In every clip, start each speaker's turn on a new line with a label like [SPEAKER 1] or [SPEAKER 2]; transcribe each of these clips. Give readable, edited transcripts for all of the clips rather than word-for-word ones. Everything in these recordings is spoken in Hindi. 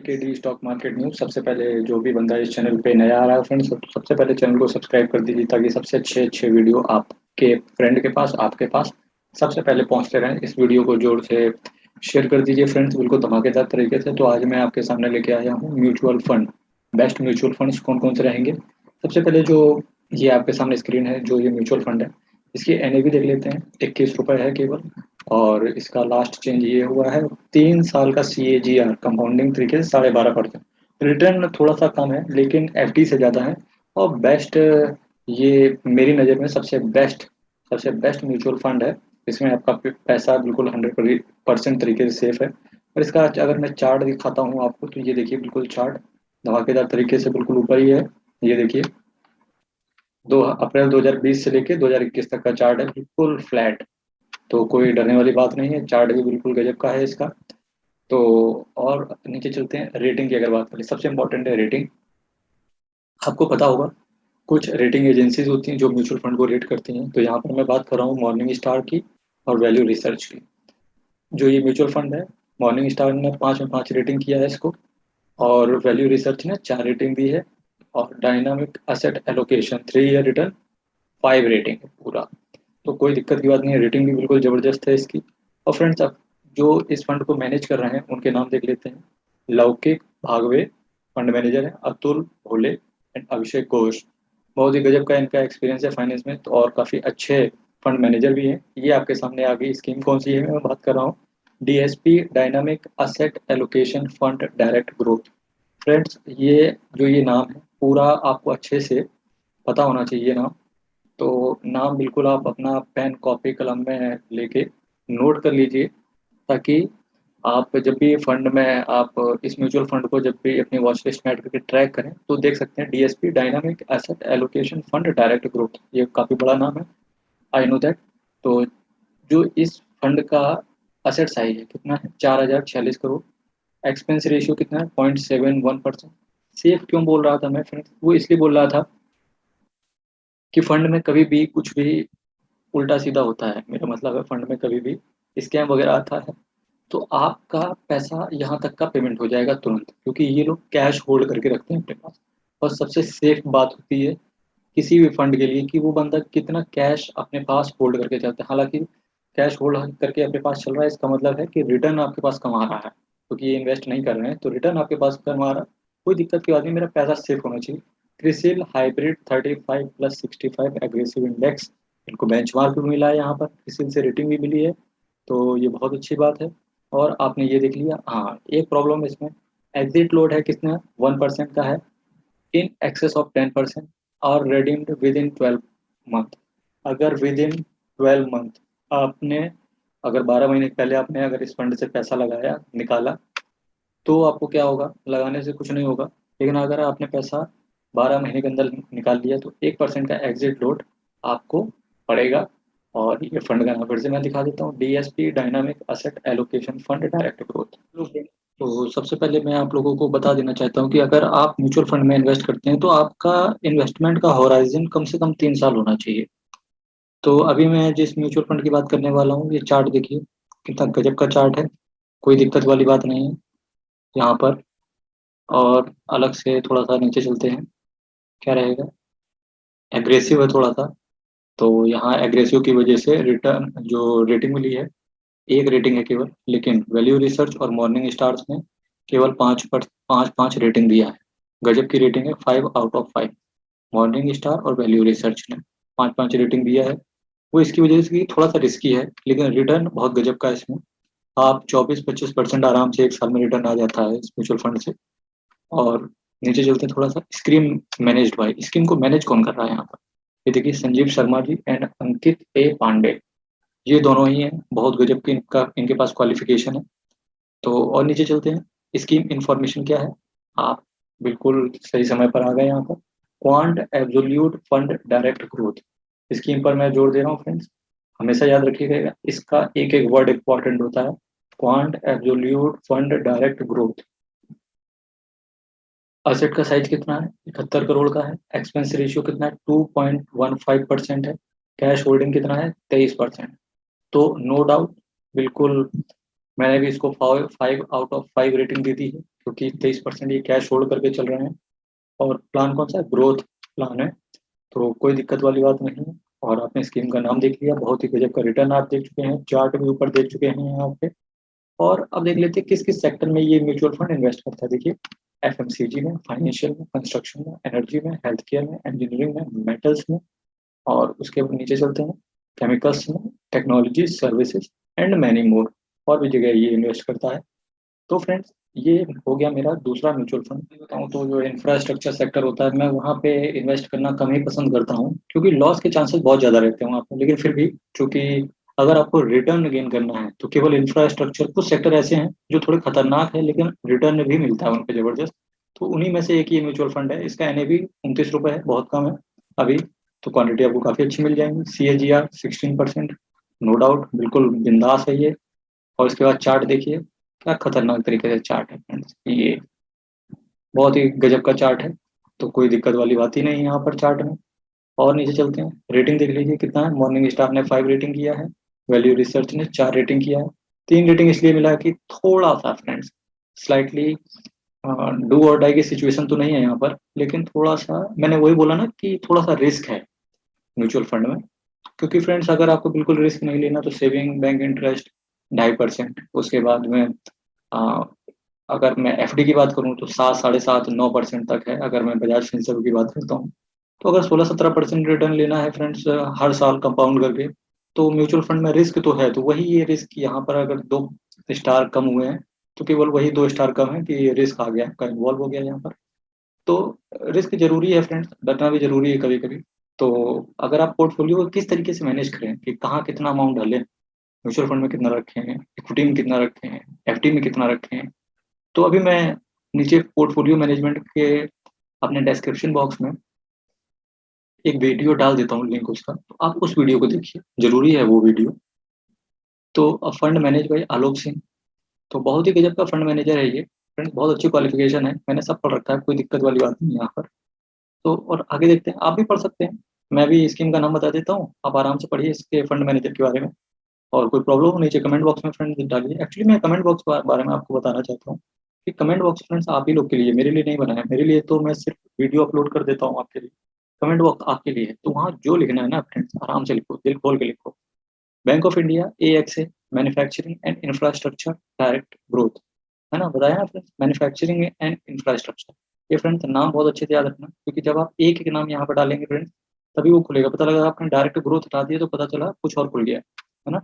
[SPEAKER 1] के डी स्टॉक मार्केट न्यूज। सबसे पहले जो भी बंदा इस चैनल पे नया आ रहा है फ्रेंड्स, सबसे पहले चैनल को सब्सक्राइब कर दीजिए ताकि सबसे अच्छे अच्छे वीडियो आपके फ्रेंड के पास, आपके पास सबसे पहले पहुंचते रहें। इस वीडियो को जोर से शेयर कर दीजिए फ्रेंड्स, बिल्कुल धमाकेदार तरीके से। तो आज मैं आपके सामने लेके आया हूँ mutual fund, best mutual funds कौन कौन से रहेंगे। सबसे पहले जो ये आपके सामने स्क्रीन है, जो ये म्यूचुअल फंड है, इसकी एनएवी देख लेते हैं। 21 रुपये है केवल, और इसका लास्ट चेंज ये हुआ है 3 साल का CAGR कंपाउंडिंग तरीके से 12.5%। रिटर्न थोड़ा सा कम है लेकिन FD से ज़्यादा है। और बेस्ट, ये मेरी नज़र में सबसे बेस्ट म्यूचुअल फंड है। इसमें आपका पैसा बिल्कुल 100% तरीके से सेफ है। और इसका अगर मैं चार्ट दिखाता हूँ आपको, तो ये देखिए बिल्कुल चार्ट धमाकेदार तरीके से बिल्कुल ऊपर ही है। ये देखिए 2 अप्रैल 2020 से लेके 2021 तक का चार्ट है, बिल्कुल फ्लैट। तो कोई डरने वाली बात नहीं है, चार्ट भी बिल्कुल गजब का है इसका। तो और नीचे चलते हैं, रेटिंग की अगर बात करें, सबसे इंपॉर्टेंट है रेटिंग। आपको पता होगा कुछ रेटिंग एजेंसीज होती हैं जो म्यूचुअल फंड को रेट करती हैं। तो यहाँ पर मैं बात कर रहा हूँ मॉर्निंग स्टार की और वैल्यू रिसर्च की। जो ये म्यूचुअल फंड है, मॉर्निंग स्टार ने 5 में 5 रेटिंग किया है इसको, और वैल्यू रिसर्च ने 4 रेटिंग दी है। और dynamic asset allocation 3 year return 5 rating है पूरा। तो कोई दिक्कत की बात नहीं है, रेटिंग भी बिल्कुल ज़बरदस्त है इसकी। और फ्रेंड्स, अब जो इस फंड को मैनेज कर रहे हैं उनके नाम देख लेते हैं। लौकिक भागवे फंड मैनेजर है, अतुल भोले एंड अभिषेक घोष। बहुत ही गजब का इनका एक्सपीरियंस है फाइनेंस में, तो और काफ़ी अच्छे फंड मैनेजर भी हैं। ये आपके सामने आ गई स्कीम कौन सी है, मैं बात कर रहा हूँ DSP dynamic asset allocation fund direct growth. Friends, ये नाम है पूरा आपको अच्छे से पता होना चाहिए नाम। तो नाम बिल्कुल आप अपना पेन कॉपी कलम में लेके नोट कर लीजिए, ताकि आप जब भी फंड में आप इस म्यूचुअल फंड को जब भी अपनी वॉच लिस्ट में ऐड करके ट्रैक करें तो देख सकते हैं DSP dynamic asset allocation fund direct growth. ये काफ़ी बड़ा नाम है, आई नो दैट। तो जो इस फंड का असेट साइज है कितना है, 4046 करोड़। एक्सपेंस रेशियो कितना है, 0.71%। सेफ क्यों बोल रहा था मैं फ्रेंड्स, वो इसलिए बोल रहा था कि फंड में कभी भी कुछ भी उल्टा सीधा होता है। मेरा मतलब है फंड में कभी भी स्कैम वगैरह आता है तो आपका पैसा यहाँ तक का पेमेंट हो जाएगा तुरंत, क्योंकि ये लोग कैश होल्ड करके रखते हैं अपने पास। और सबसे सेफ बात होती है किसी भी फंड के लिए कि वो बंदा कितना कैश अपने पास होल्ड करके चलता है। हालांकि कैश होल्ड करके अपने पास चल रहा है, इसका मतलब है कि रिटर्न आपके पास कमा रहा है, क्योंकि ये इन्वेस्ट नहीं कर रहे हैं तो रिटर्न आपके पास कमा रहा है। कोई दिक्कत की बात नहीं, मेरा पैसा सेफ होना चाहिए। क्रिसिल हाइब्रिड 35+65 एग्रेसिव इंडेक्स, इनको बेंचमार्क भी मिला है यहाँ पर, क्रिसिल से रेटिंग भी मिली है। तो ये बहुत अच्छी बात है। और आपने ये देख लिया, हाँ एक प्रॉब्लम इसमें, एग्जिट लोड है कितना, 1% का है, इन एक्सेस ऑफ 10%, और redeemed विद इन 12 मंथ। अगर विद इन 12 मंथ आपने, अगर 12 महीने पहले आपने अगर इस फंड से पैसा लगाया निकाला तो आपको क्या होगा, लगाने से कुछ नहीं होगा। लेकिन अगर आपने पैसा 12 महीने के अंदर निकाल लिया तो 1% का एग्जिट लोड आपको पड़ेगा। और ये फंड का नाम फिर से मैं दिखा देता हूँ, DSP dynamic asset allocation fund direct growth. तो सबसे पहले मैं आप लोगों को बता देना चाहता हूँ कि अगर आप म्यूचुअल फंड में इन्वेस्ट करते हैं तो आपका इन्वेस्टमेंट का होराइजन कम से कम 3 साल होना चाहिए। तो अभी मैं जिस म्यूचुअल फंड की बात करने वाला हूँ, ये चार्ट देखिए कितना गजब का चार्ट है, कोई दिक्कत वाली बात नहीं है यहाँ पर। और अलग से थोड़ा सा नीचे चलते हैं, क्या रहेगा, एग्रेसिव है थोड़ा सा। तो यहाँ एग्रेसिव की वजह से रिटर्न जो रेटिंग मिली है, 1 रेटिंग है केवल। लेकिन वैल्यू रिसर्च और मॉर्निंग स्टार्स ने केवल 5 रेटिंग दिया है। गजब की रेटिंग है, 5 आउट ऑफ 5। मॉर्निंग स्टार और वैल्यू रिसर्च ने 5 5 रेटिंग दिया है। वो इसकी वजह से कि थोड़ा सा रिस्की है, लेकिन रिटर्न बहुत गजब का है इसमें। आप 24-25% आराम से एक साल में रिटर्न आ जाता है इस म्यूचुअल फंड से। और नीचे चलते हैं थोड़ा सा, स्कीम मैनेज्ड बाय, स्कीम को मैनेज कौन कर रहा है यहाँ पर, ये देखिए संजीव शर्मा जी एंड अंकित ए पांडे। ये दोनों ही हैं, बहुत गजब की इनके पास क्वालिफिकेशन है। तो और नीचे चलते हैं, स्कीम इंफॉर्मेशन क्या है। आप बिल्कुल सही समय पर आ गए यहाँ पर। Quant absolute fund direct growth scheme पर मैं जोर दे रहा हूँ फ्रेंड्स, हमेशा याद रखिएगा इसका एक एक वर्ड इंपॉर्टेंट होता है। Quant absolute fund direct growth. Asset का साइज कितना है, 71 करोड़ का है। एक्सपेंस रेशियो कितना है, 2.15% है। कैश होल्डिंग कितना है, 23%। तो नो डाउट, बिल्कुल मैंने भी इसको 5 आउट ऑफ 5 रेटिंग दी थी है। क्योंकि 23% ये कैश होल्ड करके चल रहे हैं। और प्लान कौन सा है? ग्रोथ प्लान है, तो कोई दिक्कत वाली बात नहीं है। और आपने स्कीम का नाम देख लिया, बहुत ही गजब का रिटर्न आप देख चुके हैं, चार्ट भी ऊपर देख चुके हैं यहाँ पे। और अब देख लेते हैं किस किस सेक्टर में ये म्यूचुअल फंड इन्वेस्ट करता है। देखिए, एफएमसीजी में, फाइनेंशियल में, कंस्ट्रक्शन में, एनर्जी में, हेल्थ केयर में, इंजीनियरिंग में, मेटल्स में, और उसके नीचे चलते हैं केमिकल्स में, technology services and many more, और भी जगह ये इन्वेस्ट करता है। तो फ्रेंड्स, ये हो गया मेरा दूसरा म्यूचुअल फंड। बताऊँ तो जो इंफ्रास्ट्रक्चर सेक्टर होता है, मैं वहाँ पे इन्वेस्ट करना कम ही पसंद करता हूँ, क्योंकि लॉस के चांसेस बहुत ज़्यादा रहते हैं वहाँ पे। लेकिन फिर भी, चूंकि अगर आपको रिटर्न गेन करना है तो केवल इंफ्रास्ट्रक्चर, कुछ सेक्टर ऐसे हैं जो थोड़े खतरनाक है लेकिन रिटर्न भी मिलता है उन पे जबरदस्त। तो उन्हीं में से एक ये म्यूचुअल फंड है। इसका एनएवी 29 रुपये है, बहुत कम है अभी। तो क्वांटिटी आपको काफ़ी अच्छी मिल जाएंगी। CAGR 16%, नो डाउट, बिल्कुल बिंदास है ये। और इसके बाद चार्ट देखिए, क्या खतरनाक तरीके से चार्ट है फ्रेंड्स, ये बहुत ही गजब का चार्ट है। तो कोई दिक्कत वाली बात ही नहीं है यहाँ पर चार्ट में। और नीचे चलते हैं, रेटिंग देख लीजिए कितना है। मॉर्निंग स्टार ने 5 रेटिंग किया है, वैल्यू रिसर्च ने 4 रेटिंग किया है। 3 रेटिंग इसलिए मिला कि थोड़ा सा फ्रेंड्स, स्लाइटली डू और डाई की सिचुएशन तो नहीं है यहाँ पर, लेकिन थोड़ा सा, मैंने वही बोला ना कि थोड़ा सा रिस्क है म्यूचुअल फंड में। क्योंकि फ्रेंड्स, अगर आपको बिल्कुल रिस्क नहीं लेना तो सेविंग बैंक इंटरेस्ट 2.5%, उसके बाद में अ, अगर मैं एफडी की बात करूं तो 7, 7.5, 9% तक है। अगर मैं बजाज फिनसर्व की बात करता हूं, तो अगर 16-17% रिटर्न लेना है फ्रेंड्स, हर साल कंपाउंड करके, तो म्यूचुअल फंड में रिस्क तो है। तो वही ये रिस्क यहाँ पर, अगर 2 स्टार कम हुए हैं तो केवल वही 2 स्टार कम है कि रिस्क आ गया, का इन्वॉल्व हो गया यहाँ पर। तो रिस्क जरूरी है फ्रेंड्स, डरना भी जरूरी है कभी कभी। तो अगर आप पोर्टफोलियो को किस तरीके से मैनेज करें कि कहाँ कितना अमाउंट डालें, म्यूचुअल फंड में कितना रखे हैं, इक्विटी में कितना रखे हैं, एफडी में कितना रखे हैं, तो अभी मैं नीचे पोर्टफोलियो मैनेजमेंट के अपने डिस्क्रिप्शन बॉक्स में एक वीडियो डाल देता हूँ, लिंक उसका, तो आप उस वीडियो को देखिए, जरूरी है वो वीडियो। तो fund manage by Alok Singh, तो बहुत ही गजब का फंड मैनेजर है ये फ्रेंड्स, बहुत अच्छी क्वालिफिकेशन है, मैंने सब पढ़ रखा है, कोई दिक्कत वाली बात नहीं है यहाँ पर। तो और आगे देखते हैं, आप भी पढ़ सकते हैं। मैं भी स्कीम का नाम बता देता हूँ, आप आराम से पढ़िए इसके फंड मैनेजर के बारे में। और कोई प्रॉब्लम हो नीचे कमेंट बॉक्स में फ्रेंड्स डालिए। एक्चुअली मैं कमेंट बॉक्स के बारे में आपको बताना चाहता हूँ कि कमेंट बॉक्स फ्रेंड्स आप ही लोग के लिए, मेरे लिए नहीं बना है। मेरे लिए तो मैं सिर्फ वीडियो अपलोड कर देता हूँ आपके लिए, कमेंट बॉक्स आपके लिए है। तो वहाँ जो लिखना है ना फ्रेंड्स, आराम से लिखो, दिल खोल के लिखो। Bank of India, AXA, manufacturing and infrastructure direct growth, है ना, बताया ना फ्रेंड्स, मैन्युफैक्चरिंग एंड इंफ्रास्ट्रक्चर। ये फ्रेंड्स नाम बहुत अच्छे से याद रखना, क्योंकि जब आप एक एक नाम यहाँ पर डालेंगे फ्रेंड्स, तभी वो खुलेगा। पता लगा आपने डायरेक्ट ग्रोथ हटा दिया तो पता चला कुछ और खुल गया, है ना।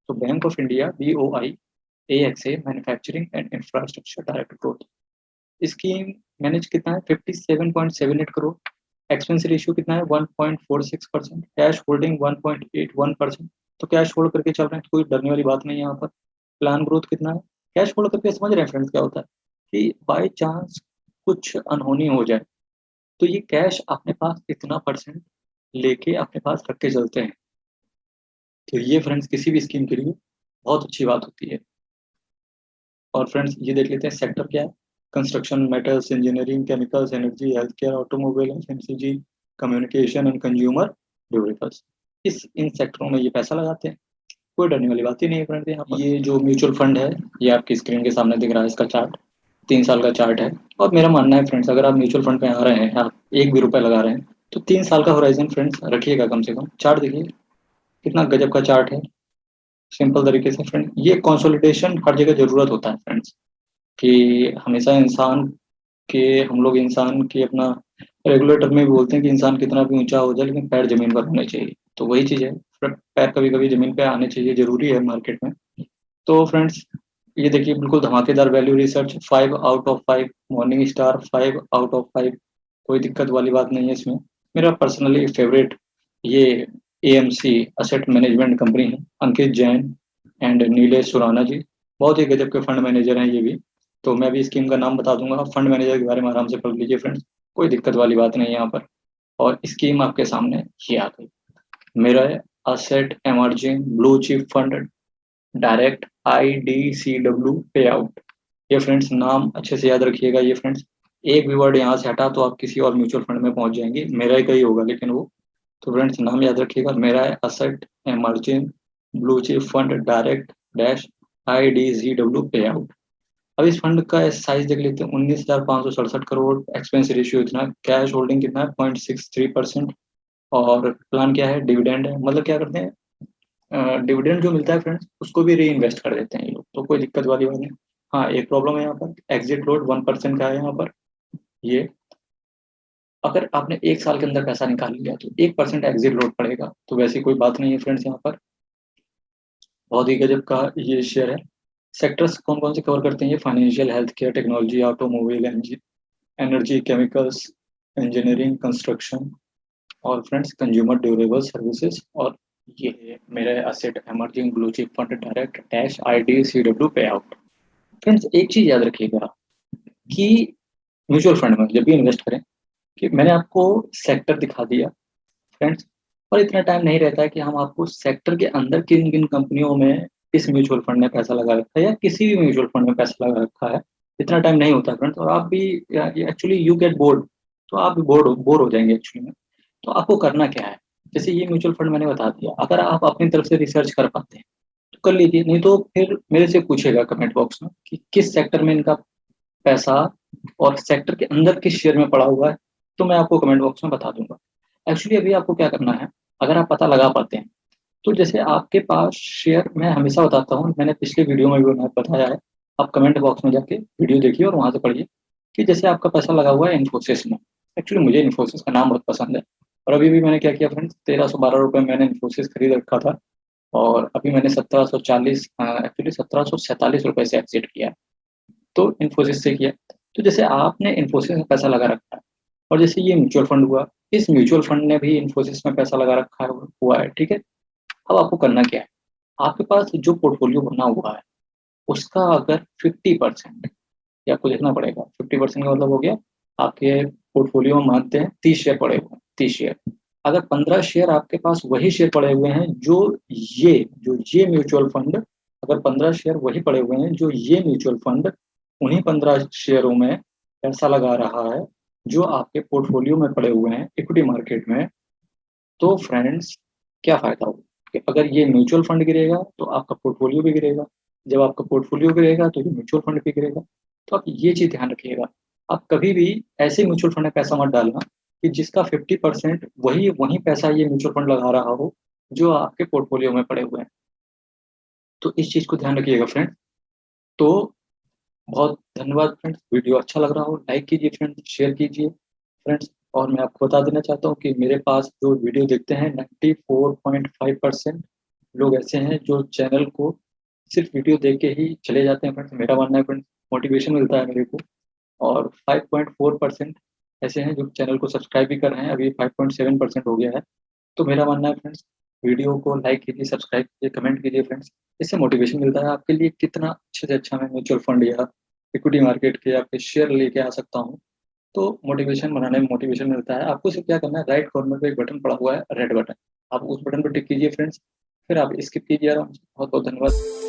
[SPEAKER 1] तो bank of India, BOI, AXA, manufacturing and infrastructure direct growth, scheme manage कितना है? 57.78 करोड़। एक्सपेंस रेशियो कितना है? 1.46%। Cash holding 1.81%। तो कैश होल्ड करके चल रहे हैं, तो कोई डरने वाली बात नहीं है यहाँ पर। प्लान ग्रोथ कितना है? कैश होल्ड करके समझ रहे हैं फ्रेंड्स क्या होता है, कि बाय चांस कुछ अनहोनी हो जाए तो ये कैश अपने पास इतना परसेंट लेके अपने पास रख के चलते हैं। तो ये फ्रेंड्स किसी भी स्कीम के लिए बहुत अच्छी बात होती है। और फ्रेंड्स, ये देख लेते हैं सेक्टर क्या है। Construction, metals, engineering, chemicals, energy, health care, automobile, FMCG, communication and consumer durables, इस इन सेक्टरों में ये पैसा लगाते हैं। कोई डरने वाली बात ही नहीं है फ्रेंड्स यहाँ पर। ये जो म्यूचुअल फंड है, ये आपकी स्क्रीन के सामने दिख रहा है, इसका चार्ट 3 साल का चार्ट है। और मेरा मानना है फ्रेंड्स, अगर आप म्यूचुअल फंड पे आ रहे हैं, आप एक भी रुपए लगा रहे हैं, तो 3 साल का होराइजन फ्रेंड्स रखिएगा कम से कम। चार्ट देखिए कितना गजब का चार्ट है। सिंपल तरीके से फ्रेंड, ये कंसोलिडेशन हर जगह जरूरत होता है फ्रेंड्स, कि हमेशा इंसान के, हम लोग इंसान की अपना रेगुलेटर में भी बोलते हैं कि इंसान कितना भी ऊंचा हो जाए लेकिन पैर जमीन पर होने चाहिए। तो वही चीज़ है, पैर कभी कभी जमीन पे आने चाहिए, जरूरी है मार्केट में। तो फ्रेंड्स, ये देखिए बिल्कुल धमाकेदार वैल्यू रिसर्च, 5/5। Morning star 5/5। कोई दिक्कत वाली बात नहीं है इसमें। मेरा पर्सनली फेवरेट ये AMC असेट मैनेजमेंट कंपनी है, अंकित जैन एंड नीलेश सुराना जी, बहुत ही गजब के फंड मैनेजर हैं ये भी। तो मैं भी स्कीम का नाम बता दूंगा, फंड मैनेजर के बारे में आराम से पढ़ लीजिए फ्रेंड्स, कोई दिक्कत वाली बात नहीं है यहाँ पर। और स्कीम आपके सामने ही आ गई, मेरा asset emerging blue chip fund direct IDCW पे आउट। ये फ्रेंड्स नाम अच्छे से याद रखिएगा। ये फ्रेंड्स, एक भी वर्ड यहाँ से हटा तो आप किसी और म्यूचुअल फंड में पहुंच जाएंगे, मेरा ही कहीं होगा लेकिन वो। तो फ्रेंड्स नाम याद रखिएगा, मेरा है asset emerging blue chip fund direct dash IDCW पे आउट। अब इस फंड का साइज देख लेते हैं, 19,567 करोड़, एक्सपेंस रेशियो इतना, कैश होल्डिंग कितना है 0.63%, और प्लान क्या है, डिविडेंड है, मतलब क्या करते हैं, डिविडेंड जो मिलता है फ्रेंड्स उसको भी री इन्वेस्ट कर देते हैं ये लोग, तो कोई दिक्कत वाली बात नहीं। हाँ, एक प्रॉब्लम है यहाँ पर, एग्जिट लोड 1% का है यहाँ पर। ये अगर आपने एक साल के अंदर पैसा निकाल लिया तो 1% एग्जिट लोड पड़ेगा, तो वैसी कोई बात नहीं है फ्रेंड्स यहाँ पर। बहुत ही गजब का ये शेयर है। सेक्टर्स कौन कौन से कवर करते हैं ये, financial, health care, technology, automobile, energy, chemicals, engineering, construction, और फ्रेंड्स कंज्यूमर ड्यूरेबल सर्विसेज, और ये है मेरे asset emerging blue chip fund direct dash IDCW पे आउट। फ्रेंड्स एक चीज याद रखिएगा कि म्यूचुअल फंड में जब भी इन्वेस्ट करें, कि मैंने आपको सेक्टर दिखा दिया फ्रेंड्स, और इतना टाइम नहीं रहता है कि हम आपको सेक्टर के अंदर किन किन कंपनियों में इस म्यूचुअल फंड ने पैसा लगा रखा है या किसी भी म्यूचुअल फंड में पैसा लगा रखा है, इतना टाइम नहीं होता फ्रेंड्स, और आप भी एक्चुअली यू गेट बोर्ड, तो आप भी बोर हो जाएंगे एक्चुअली में। तो आपको करना क्या है, जैसे ये म्यूचुअल फंड मैंने बता दिया, अगर आप अपनी तरफ से रिसर्च कर पाते हैं तो कर लीजिए, नहीं तो फिर मेरे से पूछेगा कमेंट बॉक्स में कि किस सेक्टर में इनका पैसा और सेक्टर के अंदर किस शेयर में पड़ा हुआ है, तो मैं आपको कमेंट बॉक्स में बता दूंगा। एक्चुअली अभी आपको क्या करना है, अगर आप पता लगा पाते हैं, तो जैसे आपके पास शेयर, मैं हमेशा बताता हूँ, मैंने पिछले वीडियो में भी बताया है, आप कमेंट बॉक्स में जाके वीडियो देखिए और वहां से पढ़िए, कि जैसे आपका पैसा लगा हुआ है इन्फोसिस में। एक्चुअली मुझे इन्फोसिस का नाम बहुत पसंद है, और अभी भी मैंने क्या किया फ्रेंड्स, 1312 रुपये मैंने इन्फोसिस खरीद रखा था, और अभी मैंने 1740, एक्चुअली 1747 रुपये से एग्जिट किया, तो इन्फोसिस से किया। तो जैसे आपने इन्फोसिस में पैसा लगा रखा है, और जैसे ये म्यूचुअल फंड हुआ, इस म्यूचुअल फंड ने भी इन्फोसिस में पैसा लगा रखा है, हुआ है, ठीक है। अब आपको करना क्या है, आपके पास जो पोर्टफोलियो बना हुआ है उसका अगर 50%, ये आपको देखना पड़ेगा, 50% का मतलब हो गया, आपके पोर्टफोलियो में मानते हैं 30 शेयर पड़े हुए हैं, 30 शेयर, अगर 15 शेयर आपके पास वही शेयर पड़े हुए हैं जो ये म्यूचुअल फंड, अगर 15 शेयर वही पड़े हुए हैं जो ये म्यूचुअल फंड उन्हीं 15 शेयरों में पैसा लगा रहा है जो आपके पोर्टफोलियो में पड़े हुए हैं इक्विटी मार्केट में, तो फ्रेंड्स क्या फायदा होगा, कि अगर ये म्यूचुअल फंड गिरेगा तो आपका पोर्टफोलियो भी गिरेगा, जब आपका पोर्टफोलियो गिरेगा तो ये म्यूचुअल फंड भी गिरेगा। तो आप ये चीज ध्यान रखिएगा, आप कभी भी ऐसे म्यूचुअल फंड में पैसा मत डालना कि जिसका 50% वही पैसा ये म्यूचुअल फंड लगा रहा हो जो आपके पोर्टफोलियो में पड़े हुए हैं। तो इस चीज को ध्यान रखिएगा फ्रेंड। तो बहुत धन्यवाद फ्रेंड्स, वीडियो अच्छा लग रहा हो लाइक कीजिए फ्रेंड्स, शेयर कीजिए फ्रेंड्स, और मैं आपको बता देना चाहता हूँ कि मेरे पास जो वीडियो देखते हैं 94.5% लोग ऐसे हैं जो चैनल को सिर्फ वीडियो देख के ही चले जाते हैं फ्रेंड्स, मेरा मानना है फ्रेंड्स, मोटिवेशन मिलता है मेरे को। और 5.4% ऐसे हैं जो चैनल को सब्सक्राइब भी कर रहे हैं, अभी 5.7% हो गया है। तो मेरा मानना है फ्रेंड्स, वीडियो को लाइक कीजिए, सब्सक्राइब कीजिए, कमेंट कीजिए फ्रेंड्स, इससे मोटिवेशन मिलता है आपके लिए कितना अच्छे से अच्छा मैं म्यूचुअल फंड या इक्विटी मार्केट के या फिर शेयर लेके आ सकता हूँ। तो मोटिवेशन बनाने में मोटिवेशन मिलता है, आपको सिर्फ क्या करना है, राइट कॉर्नर पे एक बटन पड़ा हुआ है, रेड बटन, आप उस बटन पर टिक कीजिए फ्रेंड्स, फिर आप स्किप कीजिए आराम से। बहुत बहुत धन्यवाद।